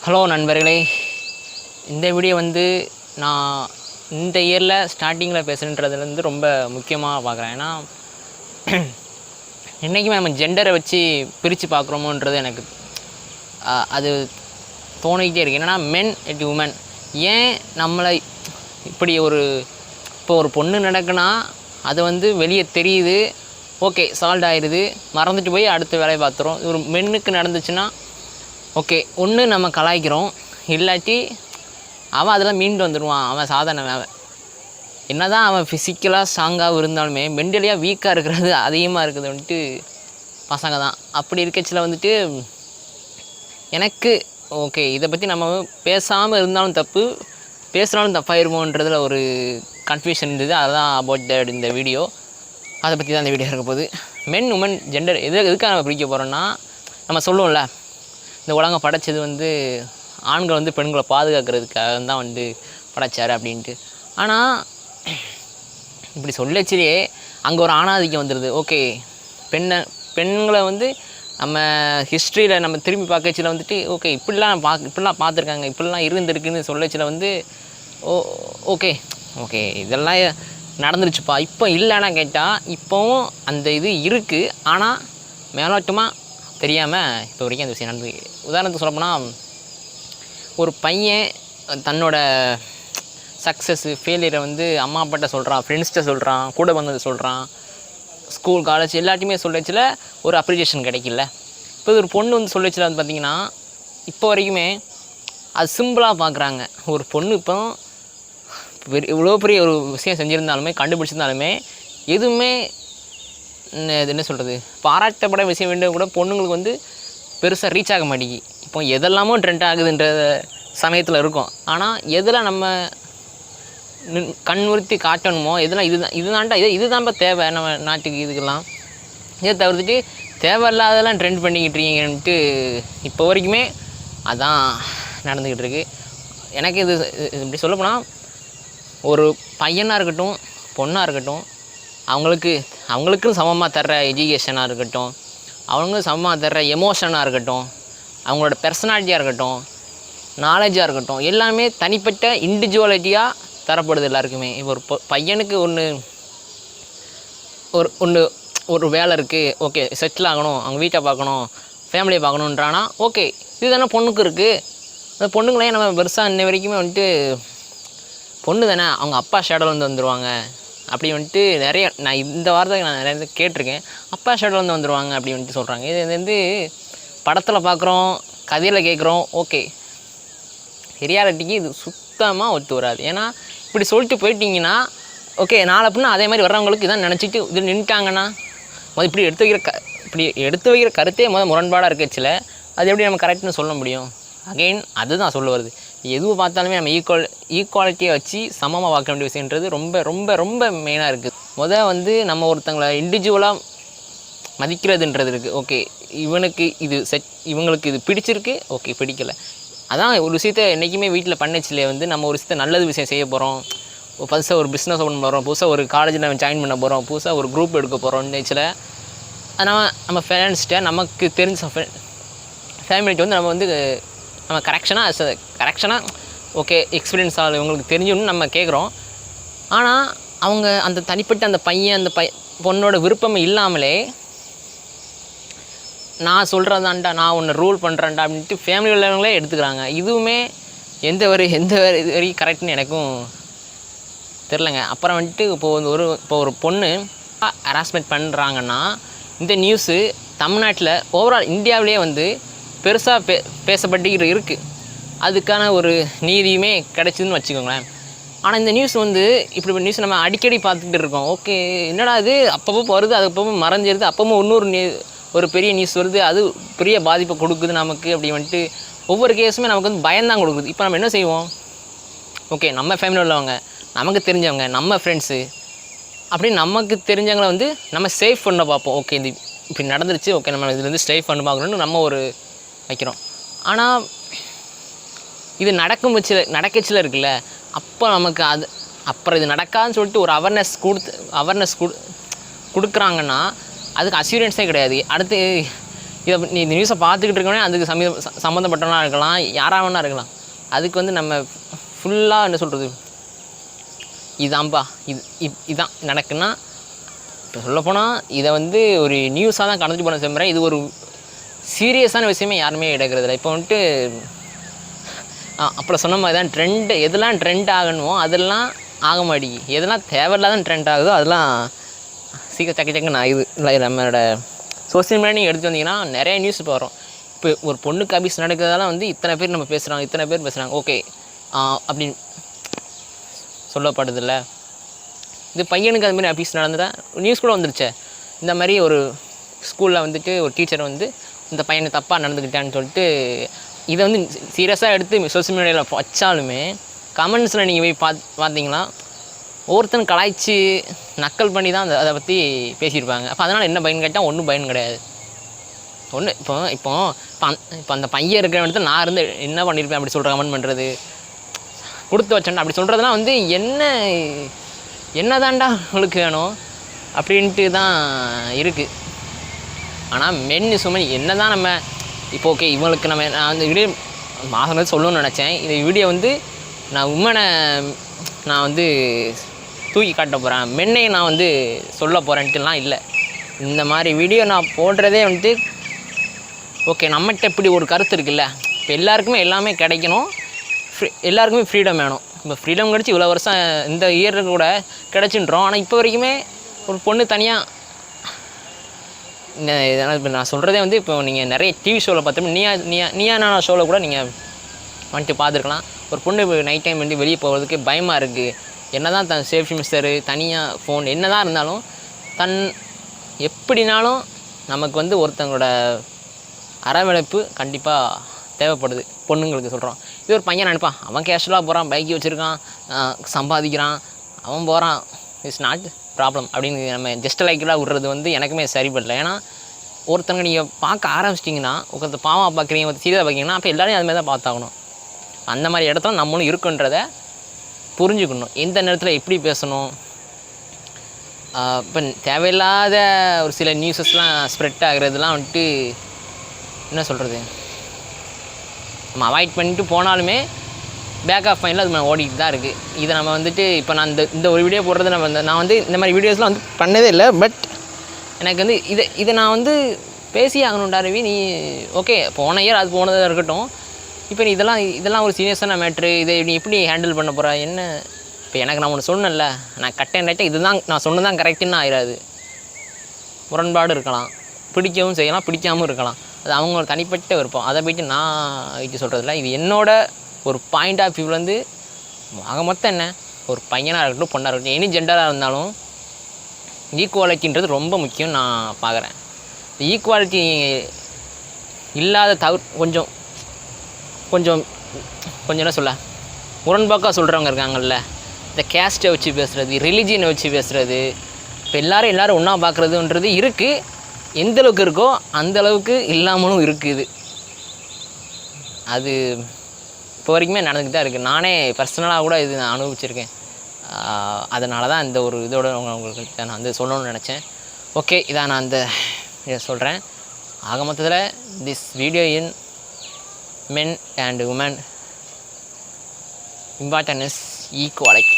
Hello நண்பர்களே, இந்த video வந்து நான் இந்த இயரில் ஸ்டார்டிங்கில் பேசுகிறதுலேருந்து ரொம்ப முக்கியமாக பார்க்குறேன். ஏன்னா என்றைக்குமே நம்ம ஜெண்டரை வச்சு பிரித்து பார்க்குறோமோன்றது எனக்கு அது தோணிக்கிட்டே இருக்குது. என்னென்னா மென் அண்ட் உமன் ஏன் நம்மளை இப்படி இப்போ ஒரு பொண்ணு நடக்குன்னா அது வந்து வெளியே தெரியுது, ஓகே சால்வ் ஆயிடுது, மறந்துட்டு போய் அடுத்த வேலையை பார்த்துறோம். ஒரு மென்னுக்கு நடந்துச்சுன்னா ஓகே ஒன்று நம்ம கலாய்க்கிறோம், இல்லாட்டி அவன் அதெல்லாம் மீண்டு வந்துடுவான், அவன் சாதாரண என்ன தான் அவன் ஃபிசிக்கலாக ஸ்ட்ராங்காக இருந்தாலுமே மென்டலியாக வீக்காக இருக்கிறது அதிகமாக இருக்குது வந்துட்டு பசங்க தான். அப்படி இருக்கச்சில் வந்துட்டு எனக்கு ஓகே இதை பற்றி நம்ம பேசாமல் இருந்தாலும் தப்பு, பேசுனாலும் தப்பாயிருமோன்றதில் ஒரு கன்ஃபியூஷன் இருந்தது. அதுதான் அபவுட் தட் இந்த வீடியோ. அதை பற்றி தான் இந்த வீடியோ இருக்க போகுது. மென் உமன் ஜெண்டர் எதுக்காக நம்ம பிரிக்க போகிறோன்னா, நம்ம சொல்லுவோம்ல இந்த உலகம் படைச்சது வந்து ஆண்கள் வந்து பெண்களை பாதுகாக்கிறதுக்காக தான் வந்து படைச்சார் அப்படின்ட்டு. ஆனால் இப்படி சொல்லச்சிலே அங்கே ஒரு ஆணாதிக்கம் வந்துடுது. ஓகே பெண்களை வந்து நம்ம ஹிஸ்ட்ரியில் நம்ம திரும்பி பார்க்கச்சில வந்துட்டு ஓகே இப்படிலாம் பார்த்துருக்காங்க, இப்படிலாம் இருந்துருக்குன்னு சொல்லச்சில வந்து ஓகே ஓகே இதெல்லாம் நடந்துருச்சுப்பா. இப்போ இல்லைன்னா கேட்டால் இப்போவும் அந்த இது இருக்குது, ஆனால் மேலோட்டமாக தெரியாமல் இப்போ வரைக்கும் அந்த விஷயம் நடந்து. உதாரணத்துக்கு சொல்லப்போனால் ஒரு பையன் தன்னோட சக்ஸஸ்ஸு ஃபெயிலியரை வந்து அம்மா அப்பாட்ட சொல்கிறான், ஃப்ரெண்ட்ஸ்கிட்ட சொல்கிறான், கூட வந்தது சொல்கிறான், ஸ்கூல் காலேஜ் எல்லாத்தையுமே சொல்லச்சில் ஒரு அப்ரிசியேஷன் கிடைக்கல. இப்போ ஒரு பொண்ணு வந்து சொல்லச்சில் வந்து பார்த்திங்கன்னா இப்போ வரைக்குமே அது சிம்பிளாக பார்க்குறாங்க. ஒரு பொண்ணு இப்போ இவ்வளோ பெரிய ஒரு விஷயம் செஞ்சுருந்தாலுமே கண்டுபிடிச்சிருந்தாலுமே எதுவுமே இது என்ன சொல்கிறது பாராட்டப்பட விஷயம் வேண்டும் கூட பொண்ணுங்களுக்கு வந்து பெருசாக ரீச் ஆக மாட்டேங்கி. இப்போ எதெல்லாமோ ட்ரெண்ட் ஆகுதுன்ற சமயத்தில் இருக்கும். ஆனால் எதில் நம்ம கண் உறுத்தி காட்டணுமோ எதெல்லாம் இதுதான்ப்பா தேவை நம்ம நாட்டுக்கு, இதுக்கெல்லாம் இதை தவிர்த்துட்டு தேவையில்லாதெல்லாம் ட்ரெண்ட் பண்ணிக்கிட்டு இருக்கீங்கன்ட்டு இப்போ வரைக்குமே அதான் நடந்துக்கிட்டு இருக்குது. எனக்கு இது இப்படி சொல்லப்போனால் ஒரு பையனாக இருக்கட்டும் பொண்ணாக இருக்கட்டும் அவங்களுக்கும் சமமாக தர்ற எஜுகேஷனாக இருக்கட்டும், அவங்களுக்கும் சமமாக தர்ற எமோஷனாக இருக்கட்டும், அவங்களோட பெர்சனாலிட்டியாக இருக்கட்டும், நாலேஜாக இருக்கட்டும், எல்லாமே தனிப்பட்ட இண்டிவிஜுவாலிட்டியாக தரப்படுது எல்லாருக்குமே. இப்போ ஒரு பையனுக்கு ஒரு வேலை இருக்குது, ஓகே செட்டில் ஆகணும், அவங்க வீட்டை பார்க்கணும், ஃபேமிலியை பார்க்கணுன்றானா ஓகே இது தானே பொண்ணுக்கு இருக்குது. அந்த பொண்ணுங்களே நம்ம பெருசாக இன்ன வரைக்குமே வந்துட்டு பொண்ணு தானே அவங்க அப்பா ஷேடோலேருந்து வந்துடுவாங்க அப்படி வந்துட்டு நிறைய நான் இந்த வார்த்தை நான் நிறைய கேட்டிருக்கேன். அப்பா ஷேடோலேருந்து வந்துடுவாங்க அப்படி வந்துட்டு சொல்கிறாங்க. இது வந்து படத்தில் பார்க்குறோம், கதையில் கேட்குறோம், ஓகே ரியாலிட்டிக்கு இது சுத்தமாக ஒத்து வராது. ஏன்னா இப்படி சொல்லிட்டு போயிட்டீங்கன்னா ஓகே நாளை அப்படின்னா அதே மாதிரி வர்றவங்களுக்கு இதான் நினச்சிட்டு இது நின்றுட்டாங்கன்னா இப்படி எடுத்து வைக்கிற கருத்தே முரண்பாடாக இருக்கச்சில அது எப்படி நம்ம கரெக்டுன்னு சொல்ல முடியும்? அகெயின் அதுதான் சொல்ல வருது. எதுவும் பார்த்தாலுமே நம்ம ஈக்குவாலிட்டியை வச்சு சமமாக பார்க்க வேண்டிய விஷயன்றது ரொம்ப ரொம்ப ரொம்ப மெயினாக இருக்குது. வந்து நம்ம ஒருத்தங்களை இண்டிவிஜுவலாக மதிக்கிறதுன்றது இருக்குது. ஓகே இவங்களுக்கு இது பிடிச்சிருக்கு, ஓகே பிடிக்கலை, அதான் ஒரு விஷயத்த என்றைக்குமே வீட்டில் பண்ணச்சிலே வந்து நம்ம ஒரு விஷயத்த நல்லது விஷயம் செய்ய போகிறோம், புதுசாக ஒரு பிஸ்னஸ் ஓப்பன் பண்ணுறோம், புதுசாக ஒரு காலேஜில் நம்ம ஜாயின் பண்ண போகிறோம், புதுசாக ஒரு குரூப் எடுக்க போகிறோம் நேச்சில் நம்ம ஃப்ரெண்ட்ஸ்கிட்ட நமக்கு தெரிஞ்ச ஃபேமிலிட்டு வந்து நம்ம கரெக்ஷனாக ஓகே எக்ஸ்பீரியன்ஸ் ஆகலை இவங்களுக்கு தெரிஞ்சுன்னு நம்ம கேட்குறோம். ஆனால் அவங்க அந்த தனிப்பட்ட அந்த பையன் பொண்ணோட விருப்பம் இல்லாமலே நான் சொல்கிறதாண்டா, நான் ஒன்று ரூல் பண்ணுறேன்டா அப்படின்ட்டு ஃபேமிலி உள்ளவங்களே எடுத்துக்கிறாங்க. இதுவுமே எந்த இது வரைக்கும் கரெக்டுன்னு எனக்கும் தெரிலங்க. அப்புறம் வந்துட்டு இப்போ ஒரு பொண்ணு ஹராஸ்மெண்ட் பண்ணுறாங்கன்னா இந்த நியூஸு தமிழ்நாட்டில் ஓவரால் இந்தியாவிலே வந்து பெருசாக பேசப்பட்டுக்கிட்டு இருக்குது. அதுக்கான ஒரு நீதியுமே கிடைச்சிதுன்னு வச்சுக்கோங்களேன். ஆனால் இந்த நியூஸ் வந்து இப்படி நியூஸ் நம்ம அடிக்கடி பார்த்துக்கிட்டு இருக்கோம். ஓகே என்னடா இது அப்பப்போ வருது, அது அப்பப்போ மறைஞ்சிருது, அப்பவும் ஒரு பெரிய நியூஸ் வருது, அது பெரிய பாதிப்பை கொடுக்குது நமக்கு அப்படி வந்துட்டு ஒவ்வொரு கேஸுமே நமக்கு வந்து பயம்தான் கொடுக்குது. இப்போ நம்ம என்ன செய்வோம், ஓகே நம்ம ஃபேமிலி உள்ளவங்க, நமக்கு தெரிஞ்சவங்க, நம்ம ஃப்ரெண்ட்ஸு அப்படின்னு நமக்கு தெரிஞ்சவங்களை வந்து நம்ம சேஃப் பண்ண பார்ப்போம். ஓகே இது இப்படி நடந்துருச்சு, ஓகே நம்ம இதுலேருந்து சேஃப் பண்ண பார்க்கணுன்னு நம்ம ஒரு வைக்கிறோம். ஆனால் இது நடக்கச்சில் இருக்குல்ல, அப்போ நமக்கு அப்புறம் இது நடக்காதுன்னு சொல்லிட்டு ஒரு அவேர்னஸ் கொடுக்குறாங்கன்னா அதுக்கு அஷ்யூரன்ஸே கிடையாது. அடுத்து நீ இந்த நியூஸை பார்த்துக்கிட்டு இருக்கவனே அதுக்கு சம்மந்தப்பட்டவனா இருக்கலாம், யாராக வேணா இருக்கலாம். அதுக்கு வந்து நம்ம ஃபுல்லாக என்ன சொல்கிறது, இதான்பா இதுதான் நடக்குன்னா இப்போ சொல்லப்போனால் இதை வந்து ஒரு நியூஸாக தான் கடந்துட்டு போன சொல்கிறேன். இது ஒரு சீரியஸான விஷயமே யாருமே எடுக்கிறதில்ல. இப்போ வந்துட்டு அப்புறம் சொன்ன மாதிரி தான் ட்ரெண்டு, எதெல்லாம் ட்ரெண்ட் ஆகணுமோ அதெல்லாம் ஆக மாட்டேங்கி, எதெல்லாம் தேவையில்லாத ட்ரெண்ட் ஆகுதோ அதெல்லாம் சீக்கிரம் டக்குன்னு ஆகுது. இல்லை நம்மளோட சோசியல் மீடியா நீங்கள் எடுத்து வந்தீங்கன்னா நிறைய நியூஸ் இப்போ வரும். இப்போ ஒரு பொண்ணுக்கு அபியூஸ் நடக்கிறதால வந்து இத்தனை பேர் நம்ம பேசுகிறாங்க, இத்தனை பேர் பேசுகிறாங்க, ஓகே அப்படின்னு சொல்லப்படுதில்ல. இது பையனுக்கு அதுமாதிரி அபியூஸ் நடந்துட்டா நியூஸ் கூட வந்துருச்சே. இந்த மாதிரி ஒரு ஸ்கூலில் வந்துட்டு ஒரு டீச்சர் வந்து இந்த பையனை தப்பாக நடந்துக்கிட்டான்னு சொல்லிட்டு இதை வந்து சீரியஸாக எடுத்து சோசியல் மீடியாவில் வச்சாலுமே கமெண்ட்ஸில் நீங்கள் போய் பார்த்தீங்கன்னா ஒவ்வொருத்தரும் கலாய்ச்சி நக்கல் பண்ணி தான் அதை பற்றி பேசியிருப்பாங்க. அப்போ அதனால் என்ன பயன் கேட்டால் ஒன்றும் பயன் கிடையாது. இப்போ அந்த பையன் இருக்கிற இடத்துல நான் இருந்து என்ன பண்ணியிருப்பேன் அப்படி சொல்கிற கமெண்ட் பண்ணுறது, கொடுத்து வச்சேன்டா அப்படி சொல்கிறதுலாம் வந்து என்ன தாண்டா உங்களுக்கு வேணும் அப்படின்ட்டு தான் இருக்குது. ஆனால் மென் சுமன் என்ன தான் நம்ம இப்போ ஓகே இவங்களுக்கு நான் அந்த வீடியோ மாதம் சொல்லணும்னு நினச்சேன். இந்த வீடியோ வந்து நான் உமனை நான் வந்து தூக்கி காட்ட போகிறேன், மென்னையை நான் வந்து சொல்ல போகிறேன்ட்டுலாம் இல்லை. இந்த மாதிரி வீடியோ நான் போடுறதே வந்துட்டு ஓகே நம்மகிட்ட இப்படி ஒரு கருத்து இருக்குல்ல, இப்போ எல்லாருக்குமே எல்லாமே கிடைக்கணும், எல்லாருக்குமே ஃப்ரீடம் வேணும். இப்போ ஃப்ரீடம் கிடச்சி இவ்வளோ வருஷம் இந்த இயருக்கு கூட கிடச்சின்றோம். ஆனால் இப்போ வரைக்குமே ஒரு பொண்ணு தனியாக இப்போ நான் சொல்கிறதே வந்து இப்போ நீங்கள் நிறைய டிவி ஷோவில் பார்த்தோம்னா நீயா நான் ஷோவில் கூட நீங்கள் வந்துட்டு பார்த்துருக்கலாம். ஒரு பொண்ணு நைட் டைம் வந்து வெளியே போகிறதுக்கு பயமாக இருக்குது. என்ன தான் தன் சேஃப்டி மிஸ்டரு தனியாக ஃபோன் என்ன தான் இருந்தாலும் எப்படினாலும் நமக்கு வந்து ஒருத்தங்களோட அரவணைப்பு கண்டிப்பாக தேவைப்படுது பொண்ணுங்களுக்கு சொல்கிறோம். இது ஒரு பையன் நினைப்பான், அவன் கேஷுவலாக போகிறான், பைக் வச்சுருக்கான், சம்பாதிக்கிறான், அவன் போகிறான், இட்ஸ் நாட் ப்ராப்ளம் அப்படின்னு நம்ம ஜஸ்ட் லைக்கெலாம் விடுறது வந்து எனக்குமே சரிப்படல. ஏன்னா ஒருத்தங்க நீங்கள் பார்க்க ஆரம்பிச்சிட்டிங்கன்னா ஒருத்தர் பாவமாக பார்க்குறீங்க, ஒருத்தர் சீரியஸாக பார்க்குறீங்கன்னா அப்போ எல்லோரும் அதுமாதிரி தான் பார்த்தாகணும். அந்த மாதிரி இடத்துல நம்மளும் இருக்குன்றதை புரிஞ்சுக்கணும். எந்த நேரத்தில் எப்படி பேசணும். இப்போ தேவையில்லாத ஒரு சில நியூஸஸ்லாம் ஸ்ப்ரெட் ஆகிறதுலாம் வந்துட்டு என்ன சொல்கிறது, நம்ம அவாய்ட் பண்ணிட்டு போனாலுமே பேக் ஆஃப் மைண்டில் அது நம்ம ஓடிட்டு தான் இருக்குது. இதை நம்ம வந்துட்டு இப்போ நான் இந்த ஒரு வீடியோ போடுறது நான் வந்து இந்த மாதிரி வீடியோஸ்லாம் வந்து பண்ணதே இல்லை. பட் எனக்கு வந்து இதை நான் வந்து பேசி ஆகணும்டா ரவி, நீ ஓகே போன இயர் அது போனதாக இருக்கட்டும், இப்போ நீ இதெல்லாம் ஒரு சீரியஸான மேட்ரு, இதை நீ எப்படி ஹேண்டில் பண்ண போகிற என்ன. இப்போ எனக்கு நான் ஒன்று சொன்னேன்ல, நான் கட்டேன் ரைட்டாக இதுதான் நான் சொன்னதான் கரெக்டுன்னு ஆயிடாது. முரண்பாடு இருக்கலாம், பிடிக்கவும் செய்யலாம், பிடிக்காமல் இருக்கலாம். அது அவங்களோட தனிப்பட்ட விருப்பம். அதை போய்ட்டு நான் வைக்க சொல்கிறதில்ல. இது என்னோட ஒரு பாயிண்ட் ஆஃப் வியூலேருந்து ஆக மொத்தம் என்ன, ஒரு பையனாக இருக்கட்டும் பொண்ணாக இருக்கட்டும் எனி ஜெண்டராக இருந்தாலும் ஈக்குவாலிட்டின்றது ரொம்ப முக்கியம் நான் பார்க்குறேன். ஈக்குவாலிட்டி இல்லாத கொஞ்சம் கொஞ்சம் கொஞ்சம் என்ன சொல்ல முரண்பாக்காக சொல்கிறவங்க இருக்காங்கல்ல, இந்த கேஸ்ட்டை வச்சு பேசுகிறது, ரிலிஜியனை வச்சு பேசுகிறது, இப்போ எல்லோரும் ஒன்றா பார்க்குறதுன்றது இருக்குது. எந்தளவுக்கு இருக்கோ அந்தளவுக்கு இல்லாமலும் இருக்குது. அது இப்போ வரைக்குமே நடந்துக்கிட்டு தான் இருக்குது. நானே பர்சனலாக கூட இது நான் அனுபவிச்சிருக்கேன். அதனால தான் இந்த ஒரு இதோட உங்களுக்கு நான் வந்து சொல்லணும்னு நினச்சேன். ஓகே, இதான் நான் இதை சொல்கிறேன். ஆக மொத்தத்தில் this video in men and women important is equality.